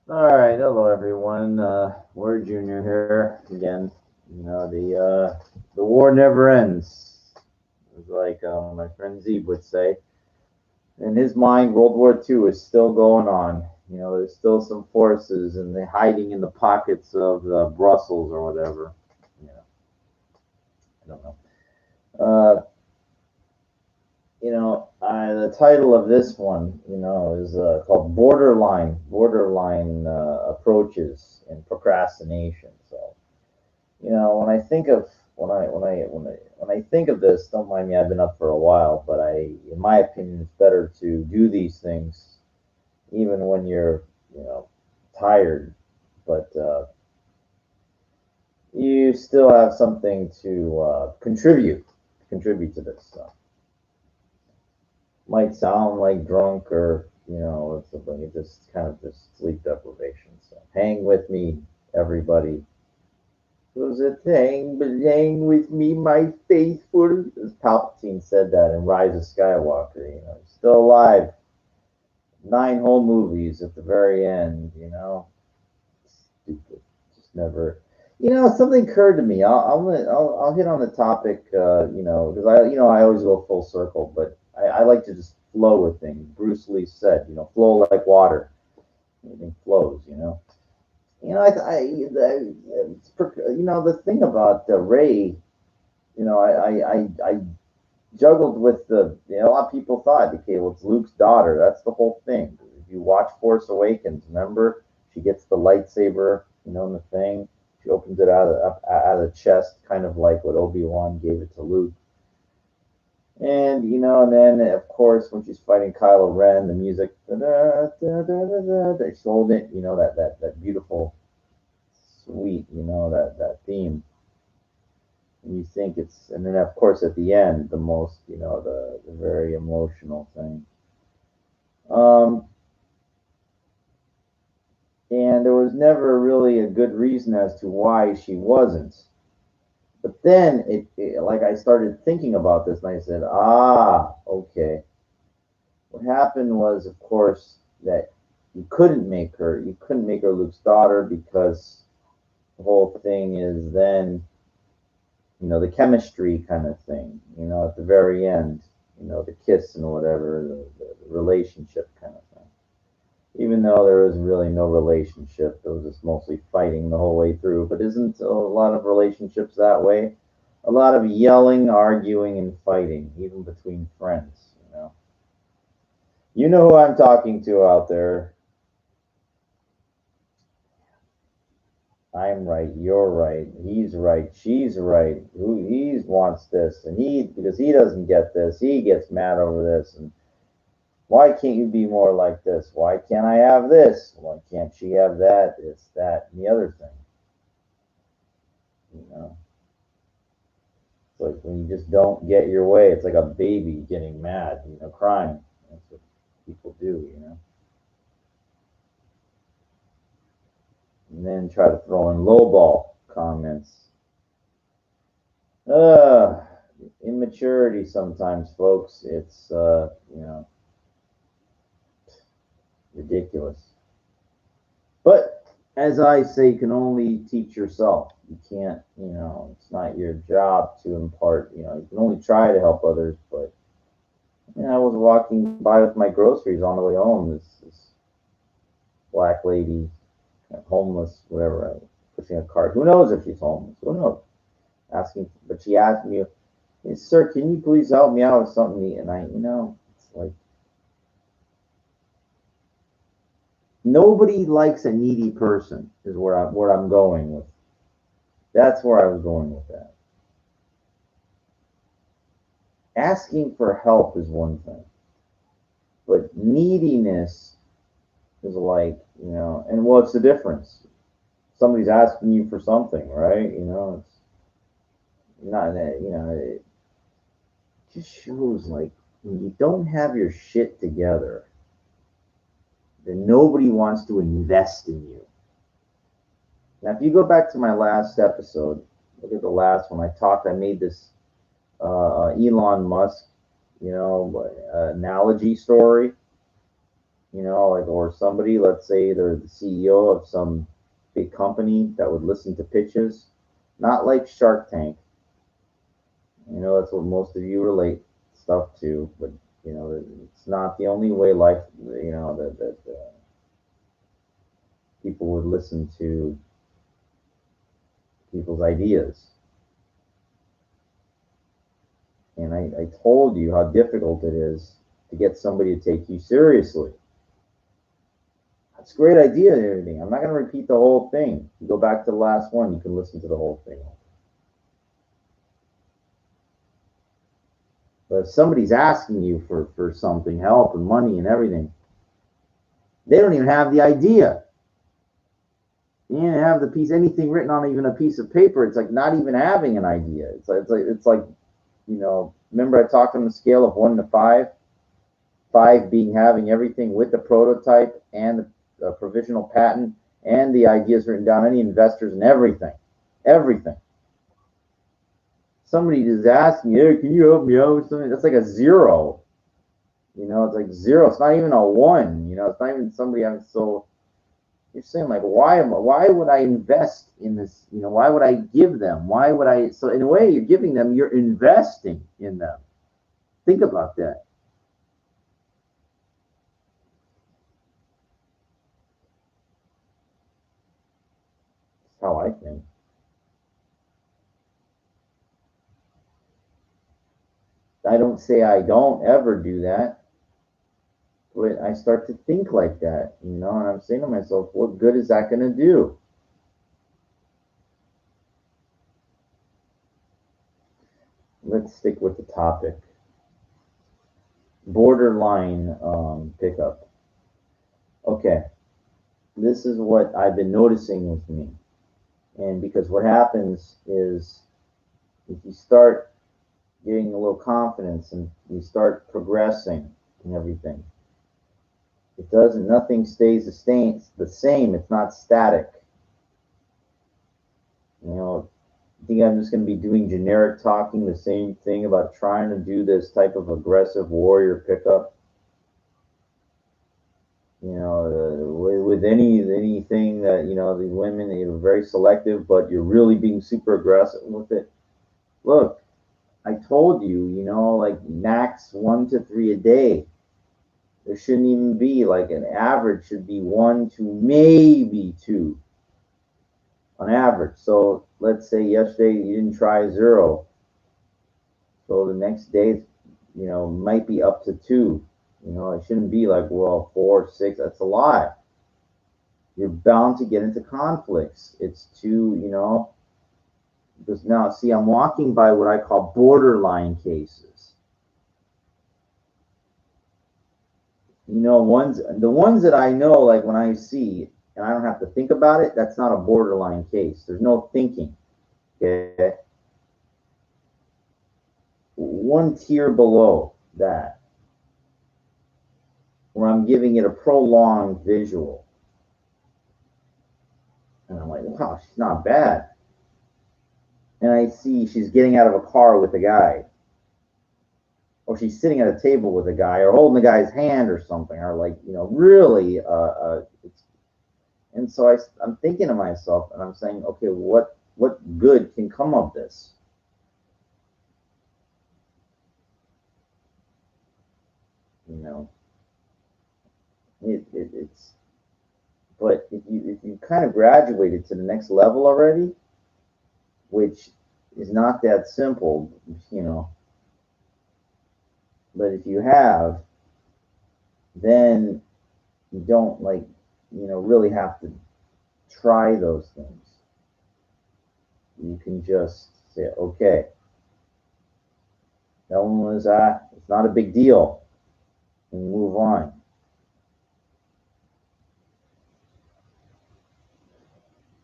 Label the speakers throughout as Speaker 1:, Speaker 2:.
Speaker 1: All right, hello everyone. We're Junior here again. The war never ends. It's like my friend Zeeb would say. In his mind, World War II is still going on. There's still some forces, and they're hiding in the pockets of Brussels or whatever. You know, I don't know. Uh, the title of this one, is called Borderline Approaches and Procrastination. So, when I think of when I think of this, don't mind me, I've been up for a while, but in my opinion, it's better to do these things even when you're, you know, tired, but you still have something to contribute to this. So, might sound like drunk or it's something. It's just kind of just sleep deprivation. So hang with me, everybody. Was a thing, but hang with me, my faithful. As Palpatine said that in Rise of Skywalker. He's still alive. 9 whole movies at the very end. Stupid. Just never. Something occurred to me. I'll hit on the topic. Because I always go full circle, but I like to just flow with things. Bruce Lee said, flow like water. Everything flows. The thing about Ray, I juggled with a lot of people thought, okay, well, it's Luke's daughter. That's the whole thing. If you watch Force Awakens, remember, she gets the lightsaber, in the thing. She opens it out of the chest, kind of like what Obi-Wan gave it to Luke. And then of course when she's fighting Kylo Ren, the music, she's holding it, that beautiful, sweet, that theme. And you think and then of course at the end, the most, the very emotional thing. Um, and there was never really a good reason as to why she wasn't. But then like I started thinking about this, and I said, okay. What happened was, of course, that you couldn't make her Luke's daughter because the whole thing is then, the chemistry kind of thing, at the very end, the kiss and whatever, the relationship kind of thing. Even though there was really no relationship, it was just mostly fighting the whole way through. But isn't a lot of relationships that way? A lot of yelling, arguing, and fighting, even between friends. You know who I'm talking to out there. I'm right, you're right, he's right, she's right, who he wants this, and because he doesn't get this, he gets mad over this, and why can't you be more like this? Why can't I have this? Why can't she have that? It's that and the other thing. You know, it's like when you just don't get your way, it's like a baby getting mad, crying. That's what people do. And then try to throw in lowball comments. Uh, Immaturity sometimes, folks. It's ridiculous. But as I say, you can only teach yourself. You can't, it's not your job to impart. You can only try to help others. But I was walking by with my groceries on the way home. This black lady, homeless, whatever, pushing a cart. Who knows if she's homeless? Who knows? But she asked me, "Hey, sir, can you please help me out with something to eat?" And it's like nobody likes a needy person. Is where I'm going with. That's where I was going with that. Asking for help is one thing, but neediness is like, and what's the difference? Somebody's asking you for something, right? It's not that, it just shows like when you don't have your shit together, then nobody wants to invest in you. Now, if you go back to my last episode, look at the last one I made this Elon Musk, analogy story. like, or somebody, let's say they're the CEO of some big company that would listen to pitches, not like Shark Tank. That's what most of you relate stuff to, but it's not the only way life, that people would listen to people's ideas. And I told you how difficult it is to get somebody to take you seriously. That's a great idea and everything. I'm not going to repeat the whole thing. You go back to the last one, you can listen to the whole thing. But if somebody's asking you for something, help and money and everything, they don't even have the idea. You didn't have the piece, anything written on even a piece of paper. It's like not even having an idea. It's like remember I talked on the scale of 1 to 5, 5 being having everything with the prototype and the provisional patent and the ideas written down, any investors and everything. Somebody is asking you, hey, can you help me out with something? That's like a 0. It's like 0. It's not even a 1. It's not even somebody. So you're saying like, why would I invest in this? Why would I give them? Why would I? So in a way, you're giving them. You're investing in them. Think about that. That's how I think. I don't say I don't ever do that, but I start to think like that, and I'm saying to myself, what good is that going to do? Let's stick with the topic. Borderline pickup. Okay, this is what I've been noticing with me. And because what happens is if you start getting a little confidence and you start progressing and everything, nothing stays the same. It's not static. I think I'm just going to be doing generic talking, the same thing about trying to do this type of aggressive warrior pickup. With anything that the women, you're very selective, but you're really being super aggressive with it. Look, I told you, like max 1 to 3 a day. There shouldn't even be like an average should be 1 to maybe 2 on average. So let's say yesterday you didn't try 0, so the next day, might be up to 2. It shouldn't be like, well, 4, 6. That's a lot. You're bound to get into conflicts. It's too, because now, see, I'm walking by what I call borderline cases. The ones that I know, like when I see, and I don't have to think about it, that's not a borderline case. There's no thinking. Okay. One tier below that, where I'm giving it a prolonged visual. And I'm like, wow, she's not bad. And I see she's getting out of a car with a guy, or she's sitting at a table with a guy, or holding the guy's hand or something, or like, really, and so I'm thinking to myself, and I'm saying, okay, what good can come of this? You know, it's but if you kind of graduated to the next level already, which is not that simple, you know, but if you have, then you don't like, really have to try those things. You can just say, okay, that one was it's not a big deal, and move on.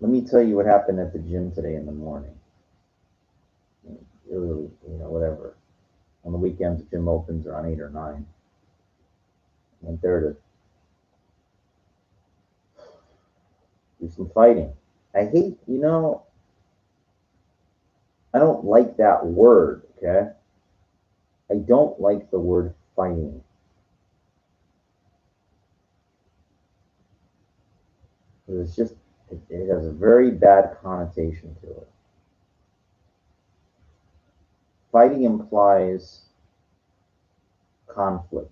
Speaker 1: Let me tell you what happened at the gym today in the morning. Really, whatever. On the weekends, the gym opens around 8 or 9. I went there to do some fighting. I hate, I don't like that word, okay? I don't like the word fighting. It's just, it has a very bad connotation to it. Fighting implies conflict.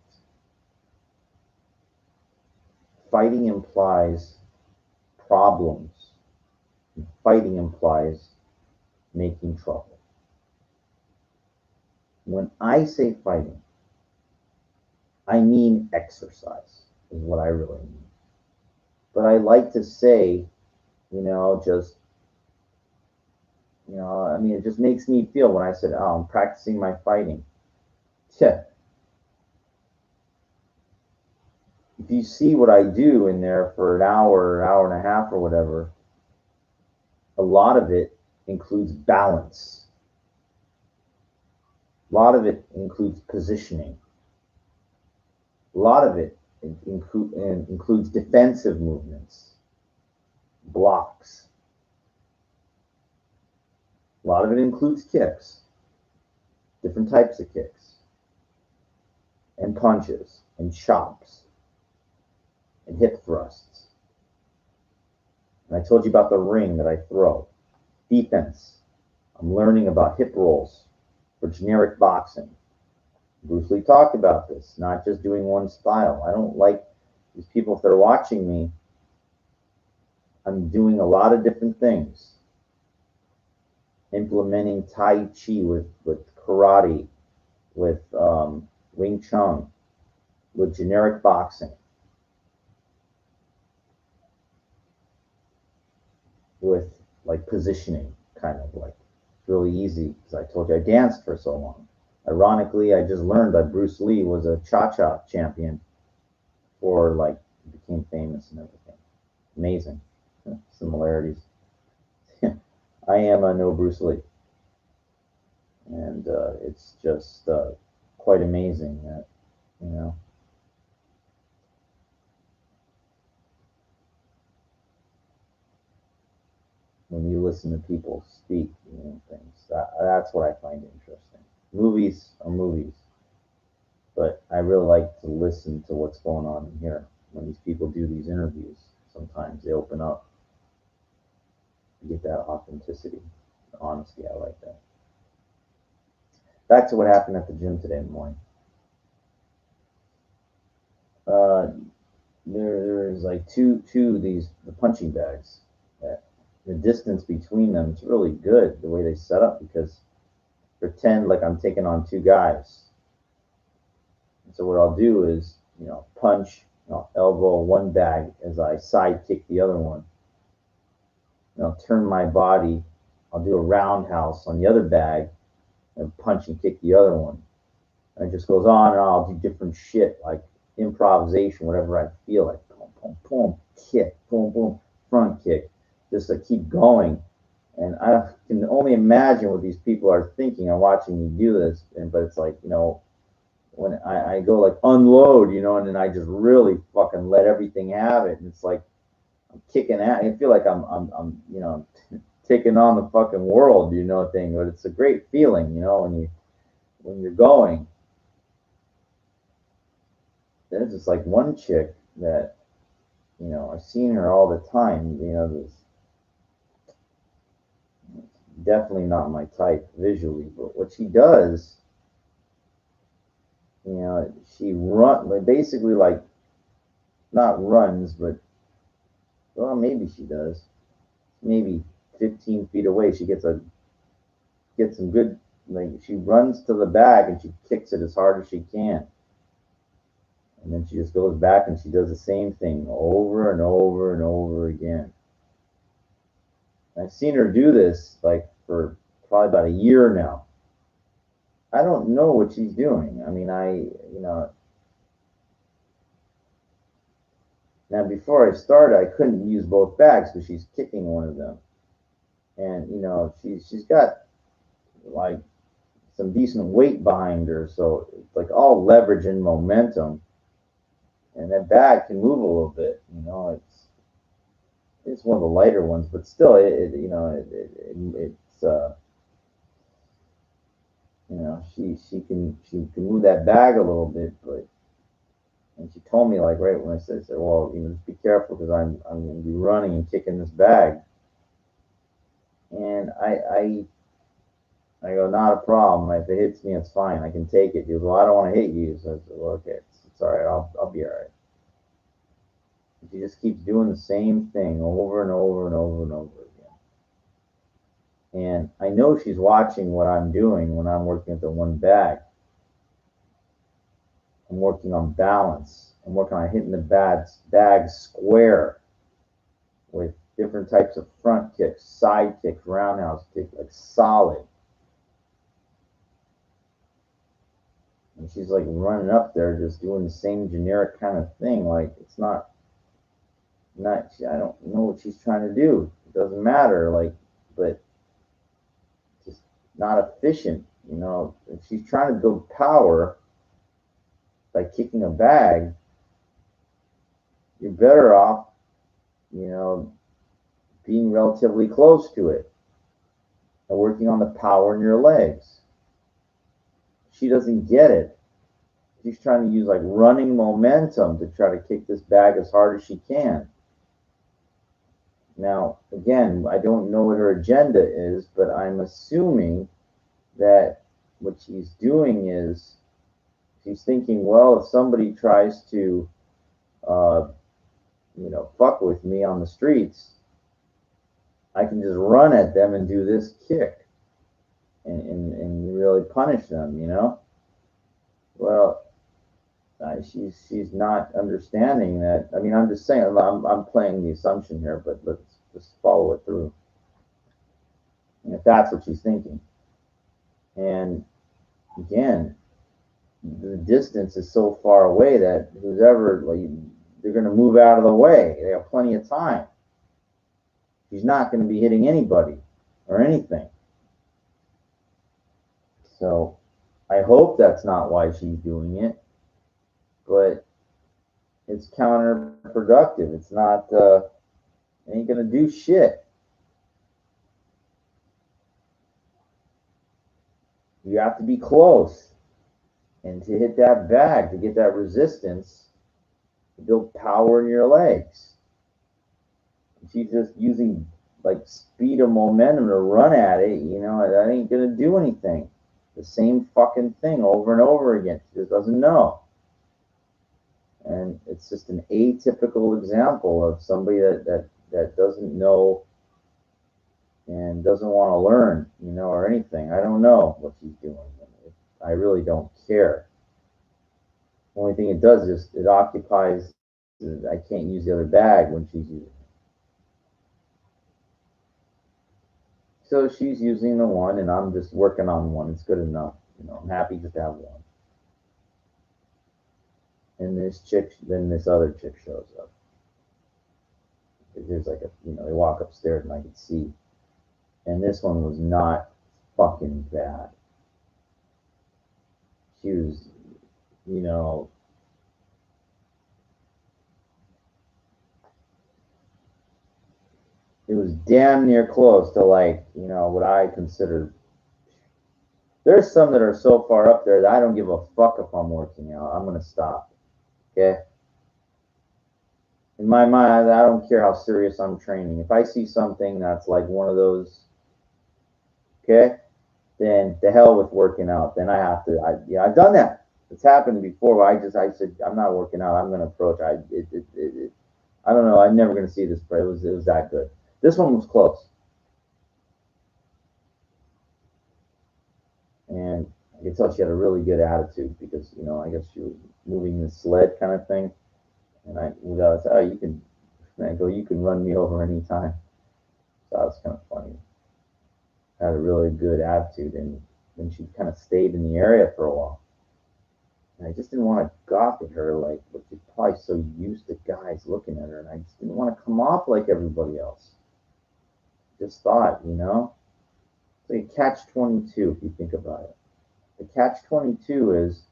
Speaker 1: Fighting implies problems. Fighting implies making trouble. When I say fighting, I mean exercise, is what I really mean. But I like to say, just, I mean, it just makes me feel when I said, oh, I'm practicing my fighting. Yeah. If you see what I do in there for an hour, hour and a half, or whatever, a lot of it includes balance. A lot of it includes positioning. A lot of it includes defensive movements, blocks. A lot of it includes kicks, different types of kicks, and punches, and chops, and hip thrusts. And I told you about the ring that I throw. Defense. I'm learning about hip rolls for generic boxing. Bruce Lee talked about this, not just doing one style. I don't like these people, if they're watching me, I'm doing a lot of different things. Implementing Tai Chi with karate, with Wing Chun, with generic boxing, with like positioning, kind of like really easy because I told you I danced for so long. Ironically, I just learned that Bruce Lee was a cha-cha champion or like became famous and everything. Amazing similarities. I am a no Bruce Lee, and it's just quite amazing that you know when you listen to people speak, things. That's what I find interesting. Movies are movies, but I really like to listen to what's going on in here when these people do these interviews. Sometimes they open up, you get that authenticity, honesty. I like that. Back to what happened at the gym today in the morning. Uh, there's like two of these the punching bags. That the distance between them is really good the way they set up because pretend like I'm taking on two guys. And so what I'll do is punch, elbow one bag as I side kick the other one. And I'll turn my body. I'll do a roundhouse on the other bag and punch and kick the other one. And it just goes on and on. I'll do different shit like improvisation, whatever I feel like. Boom, boom, boom, kick, boom, boom, front kick. Just to keep going. And I can only imagine what these people are thinking. I'm watching me do this, but it's like, when I go like unload, and then I just really fucking let everything have it. And it's like I'm kicking at. I feel like I'm taking on the fucking world, thing. But it's a great feeling, when you're going. There's just like one chick that I've seen her all the time. This definitely not my type visually, but what she does, she basically like not runs, but well, maybe she does. Maybe 15 feet away, she gets some good. Like she runs to the bag and she kicks it as hard as she can, and then she just goes back and she does the same thing over and over and over again. I've seen her do this like for probably about a year now. I don't know what she's doing. I mean, now before I started, I couldn't use both bags because she's kicking one of them, and she's got like some decent weight behind her, so it's like all leverage and momentum, and that bag can move a little bit. It's one of the lighter ones, but still, it's she can move that bag a little bit, but And she told me like right when I said, well, just be careful because I'm going to be running and kicking this bag. And I go, not a problem. If it hits me, it's fine. I can take it. He goes, well, I don't want to hit you. So I said, well, okay, it's all right. I'll be all right. She just keeps doing the same thing over and over and over and over again. And I know she's watching what I'm doing when I'm working at the one bag. I'm working on balance. I'm working on hitting the bag square with different types of front kicks, side kicks, roundhouse kicks, like solid. And she's like running up there just doing the same generic kind of thing. Like it's not I don't know what she's trying to do. It doesn't matter. Like, but just not efficient. If she's trying to build power by kicking a bag, you're better off, being relatively close to it and working on the power in your legs. She doesn't get it. She's trying to use like running momentum to try to kick this bag as hard as she can. Now, again, I don't know what her agenda is, but I'm assuming that what she's doing is she's thinking, well, if somebody tries to, fuck with me on the streets, I can just run at them and do this kick and really punish them. Well, she's not understanding that. I mean, I'm just saying, I'm playing the assumption here, but let's just follow it through. And if that's what she's thinking. And again, the distance is so far away that who's ever, like, they're going to move out of the way. They have plenty of time. She's not going to be hitting anybody or anything. So I hope that's not why she's doing it, but it's counterproductive. It's not, it ain't going to do shit. You have to be close. And to hit that bag, to get that resistance, to build power in your legs. She's just using like speed or momentum to run at it, that ain't gonna do anything. The same fucking thing over and over again. She just doesn't know. And it's just an atypical example of somebody that doesn't know and doesn't want to learn, or anything. I don't know what she's doing. I really don't care. The only thing it does is it occupies. I can't use the other bag when she's using it. So she's using the one, and I'm just working on one. It's good enough. I'm happy just to have one. And then this other chick shows up. There's like they walk upstairs and I can see. And this one was not fucking bad. She was, it was damn near close to like, what I consider. There's some that are so far up there that I don't give a fuck if I'm working out. I'm gonna stop. Okay. In my mind, I don't care how serious I'm training. If I see something that's like one of those, okay, then the hell with working out. Then I have to. I've done that. It's happened before. I said I'm not working out. I'm going to approach. I don't know. I'm never going to see this, but it was that good. This one was close, and I could tell she had a really good attitude because I guess she was moving the sled kind of thing, and I said, oh, you can. And I go, you can run me over anytime. So that was kind of funny. Had a really good attitude, and then she kind of stayed in the area for a while. And I just didn't want to gawk at her, like, but she's probably so used to guys looking at her, and I just didn't want to come off like everybody else. Just thought, it's like a catch-22 if you think about it. The catch-22 is,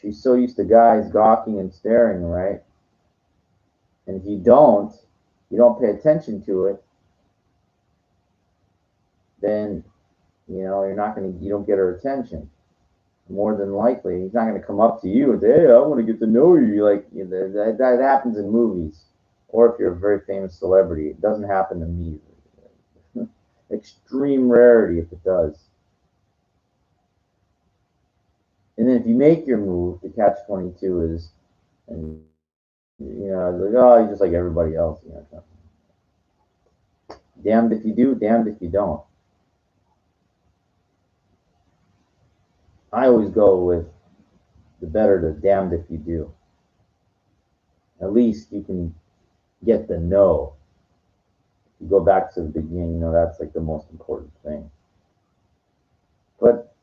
Speaker 1: she's so used to guys gawking and staring, right? And if you don't pay attention to it, then you don't get her attention. more than likely, he's not going to come up to you and say, "Hey, I want to get to know you." Like that happens in movies, or if you're a very famous celebrity, it doesn't happen to me. Extreme rarity if it does. And then if you make your move, the catch 22 is, and it's like, oh, you're just like everybody else. Damned if you do, damned if you don't. I always go with the better the damned if you do. At least you can get the no. You go back to the beginning, that's like the most important thing. But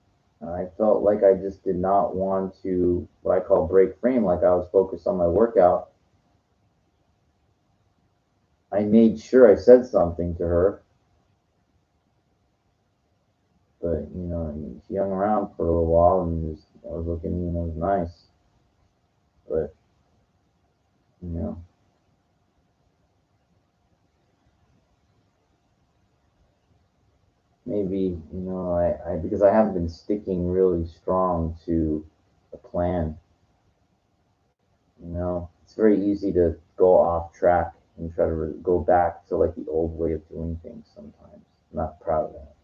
Speaker 1: I felt like I just did not want to, what I call break frame, like I was focused on my workout. I made sure I said something to her, but she hung around for a little while and just, I was looking, it was nice. But, you know, maybe, I because I haven't been sticking really strong to a plan. It's very easy to go off track and try to go back to like the old way of doing things sometimes. I'm not proud of that.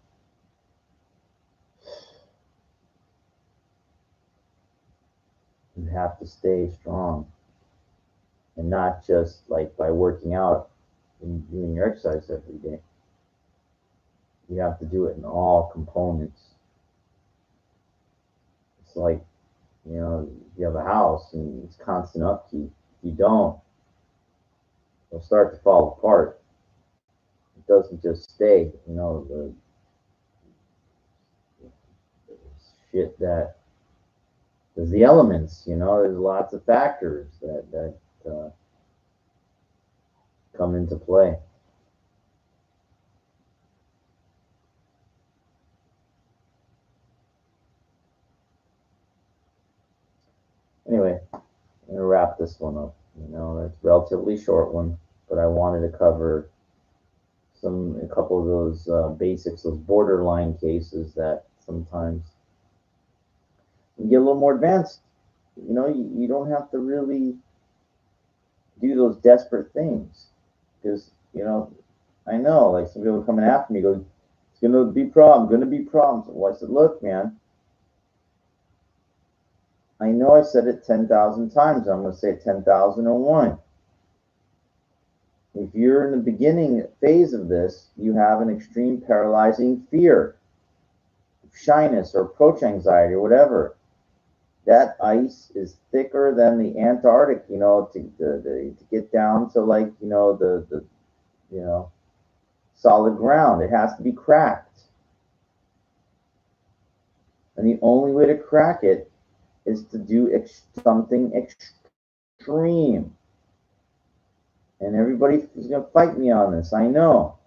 Speaker 1: You have to stay strong and not just like by working out and doing your exercise every day. You have to do it in all components. It's like, you have a house and it's constant upkeep. If you don't, it'll start to fall apart. It doesn't just stay, the shit that there's the elements, there's lots of factors that come into play. Anyway, I'm gonna wrap this one up. It's a relatively short one, but I wanted to cover a couple of those basics, those borderline cases that sometimes you get a little more advanced. You don't have to really do those desperate things because I know like some people are coming after me, go, it's gonna be problems. Well, I said, look, man, I know I said it 10,000 times. I'm gonna say it 10,001. If you're in the beginning phase of this, you have an extreme paralyzing fear, shyness, or approach anxiety, or whatever. That ice is thicker than the Antarctic, to get down to like, the you know, solid ground. It has to be cracked. And the only way to crack it is to do something extreme. And everybody is going to fight me on this, I know.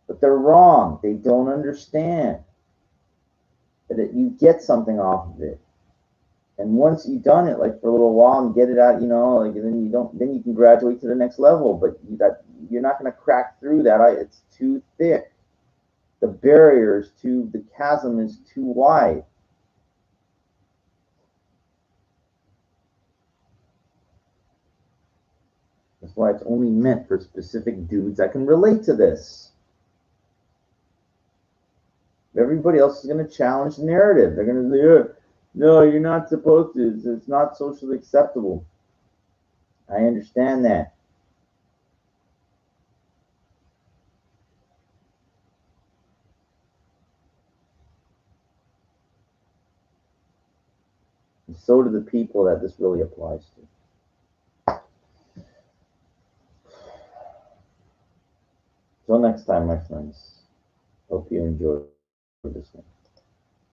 Speaker 1: But they're wrong. They don't understand that you get something off of it. And once you've done it, like for a little while and get it out, like then you can graduate to the next level. But you're not going to crack through that. It's too thick. The the chasm is too wide. That's why it's only meant for specific dudes that can relate to this. Everybody else is going to challenge the narrative. They're going to say, no, you're not supposed to. It's not socially acceptable. I understand that. And so do the people that this really applies to. Till next time, my friends. Hope you enjoyed this one.